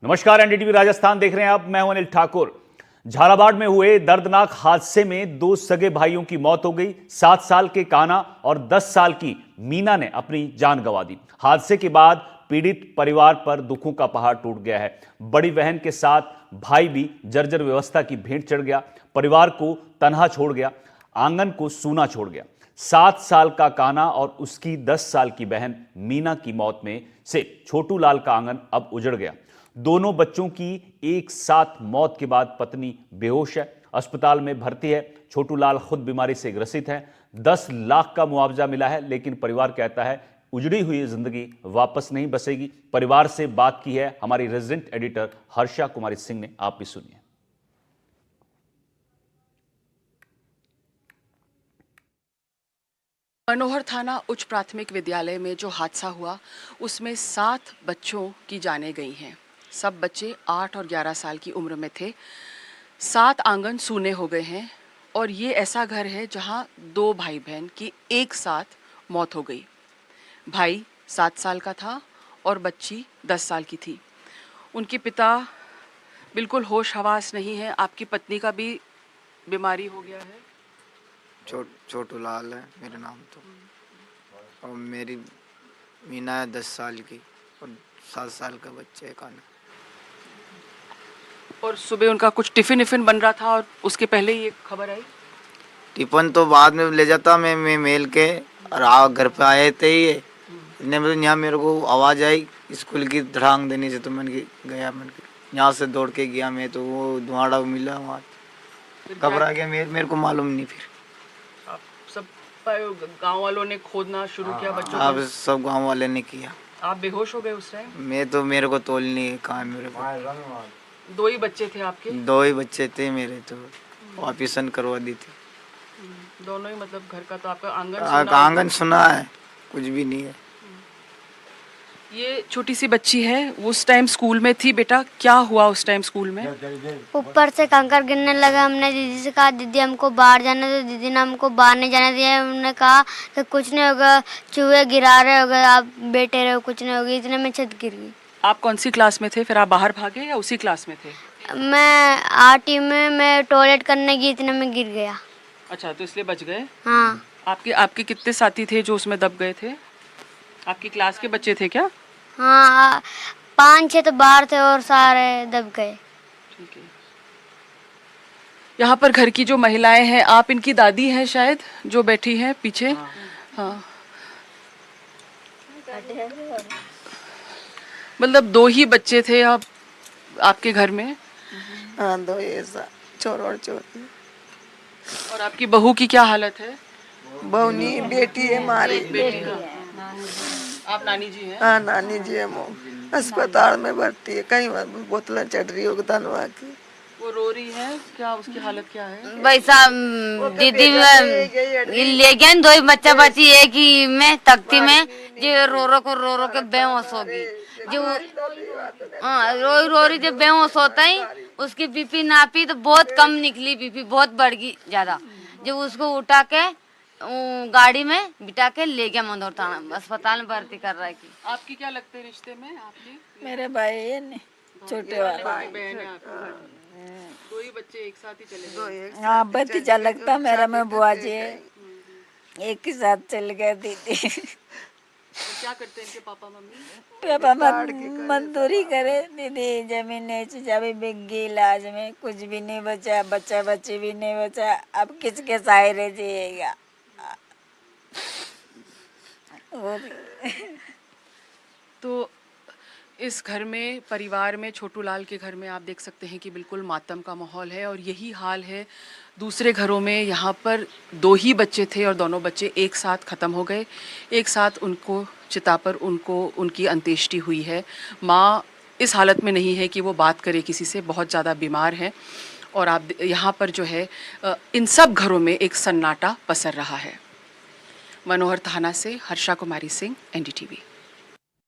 नमस्कार, एनडीटीवी राजस्थान देख रहे हैं आप। मैं हूं अनिल ठाकुर। झालावाड़ में हुए दर्दनाक हादसे में दो सगे भाइयों की मौत हो गई। 7 साल के काना और 10 साल की मीना ने अपनी जान गंवा दी। हादसे के बाद पीड़ित परिवार पर दुखों का पहाड़ टूट गया है। बड़ी बहन के साथ भाई भी जर्जर व्यवस्था की भेंट चढ़ गया। परिवार को तनहा छोड़ गया, आंगन को सूना छोड़ गया। 7 साल का काना और उसकी 10 साल की बहन मीना की मौत में से छोटू लाल का आंगन अब उजड़ गया। दोनों बच्चों की एक साथ मौत के बाद पत्नी बेहोश है, अस्पताल में भर्ती है। छोटू लाल खुद बीमारी से ग्रसित है। 10 लाख का मुआवजा मिला है, लेकिन परिवार कहता है उजड़ी हुई जिंदगी वापस नहीं बसेगी। परिवार से बात की है हमारी रेजिडेंट एडिटर हर्षा कुमारी सिंह ने, आप भी सुनिए। मनोहर थाना उच्च प्राथमिक विद्यालय में जो हादसा हुआ उसमें 7 बच्चों की जानें गई हैं। सब बच्चे 8 और 11 साल की उम्र में थे। 7 आंगन सूने हो गए हैं और ये ऐसा घर है जहां 2 भाई बहन की एक साथ मौत हो गई। भाई 7 साल का था और बच्ची 10 साल की थी। उनके पिता बिल्कुल होश हवास नहीं है। आपकी पत्नी का भी बीमारी हो गया है। छोटू लाल है मेरा नाम तो, और मेरी मीना है 10 साल की और 7 साल का बच्चा है काना। और सुबह उनका कुछ टिफिन इफिन बन रहा था और उसके पहले ही ये खबर आई। टिफिन तो बाद में ले जाता मैं मेल के, और घर पे आए थे ही इतने में यहाँ मेरे को आवाज़ आई स्कूल की धड़ांग देने से, तो गया यहाँ से दौड़ के गया मैं, तो वो धुआंड़ा मिला वहाँ, घबरा गया। मेरे को मालूम नहीं। फिर आप सब गांव वालों ने खोदना शुरू किया बच्चों अब को। सब गांव वाले ने किया। आप बेहोश हो गए उस टाइम? मेरे को तोल नहीं कहा मेरे को। 2 ही बच्चे थे आपके? 2 ही बच्चे थे मेरे, तो ऑपरेशन करवा दी थी। दोनों ही, मतलब घर का तो आपका आंगन सुना है, कुछ भी नहीं है। ये छोटी सी बच्ची है, उस टाइम स्कूल में थी। बेटा क्या हुआ उस टाइम स्कूल में? ऊपर से कंकर गिरने लगा। हमने दीदी से कहा दीदी हमको बाहर जाने दो। दीदी ने हमको बाहर नहीं जाने दिया। उन्होंने कहा कि कुछ नहीं होगा, चूहे गिरा रहे होगा, आप बैठे रहो, कुछ नहीं होगी। इतने में छत गिर गई। आप कौन सी क्लास में थे? फिर आप बाहर भागे या उसी क्लास में थे? मैं 8वीं में, मैं टॉयलेट करने गई, इतने में गिर गया। अच्छा, तो इसलिए बच गए। हाँ। आपके कितने साथी थे जो उसमें दब गए थे? आपकी क्लास के बच्चे थे क्या? हाँ, 5-6 तो बाहर थे और सारे दब गए। ठीक है। यहाँ पर घर की जो महिलाएं हैं, आप इनकी दादी हैं शायद, जो बैठी हैं पीछे। हाँ, मतलब 2 ही बच्चे थे आप आपके घर में? हाँ, 2 ऐसा चोर और चोर। और आपकी बहू की क्या हालत है? बहू नहीं, बेटी है हमारी। बेटी। आप नानी जी हैं? हाँ, नानी जी है। वो अस्पताल में भर्ती है, कहीं बोतलें चढ़ रही हो धनवा की। वो रो रही है क्या? उसकी हालत क्या है? भाई साहब दीदी ले गए 2 ही बच्चा बची है कि मैं तख्ती में जो रो के बेहोश होगी। जो हाँ, रो रही जब बेहोश होता ही उसकी बीपी नापी तो बहुत कम निकली, बीपी बहुत बढ़ गई ज्यादा। जब उसको उठा के गाड़ी में बिठा के ले गया मंदौर थाना अस्पताल में भर्ती कर रहा है। आपकी क्या लगते हैं रिश्ते में? आपकी मेरे भाई है ने छोटे वाला बहन है आपकी? 2 ही बच्चे एक साथ ही चले गए? हाँ, भतीजा लगता मेरा, मैं बुआ जी एक ही साथ चल गए दीदी। तो क्या करते हैं इनके पापा मम्मी? पापा मजदूरी करे दीदी, जमीन जब बिक गई, इलाज में कुछ भी नहीं बचा, बच्चा बच्ची भी नहीं बचा। अब किसके सहारे जिएगा? तो इस घर में, परिवार में, छोटू लाल के घर में आप देख सकते हैं कि बिल्कुल मातम का माहौल है। और यही हाल है दूसरे घरों में। यहाँ पर 2 ही बच्चे थे और दोनों बच्चे एक साथ ख़त्म हो गए। एक साथ उनको चिता पर उनकी अंत्येष्टि हुई है। माँ इस हालत में नहीं है कि वो बात करे किसी से, बहुत ज़्यादा बीमार है। और आप यहाँ पर जो है इन सब घरों में एक सन्नाटा पसर रहा है। मनोहर थाना से हर्षा कुमारी सिंह, एनडीटीवी।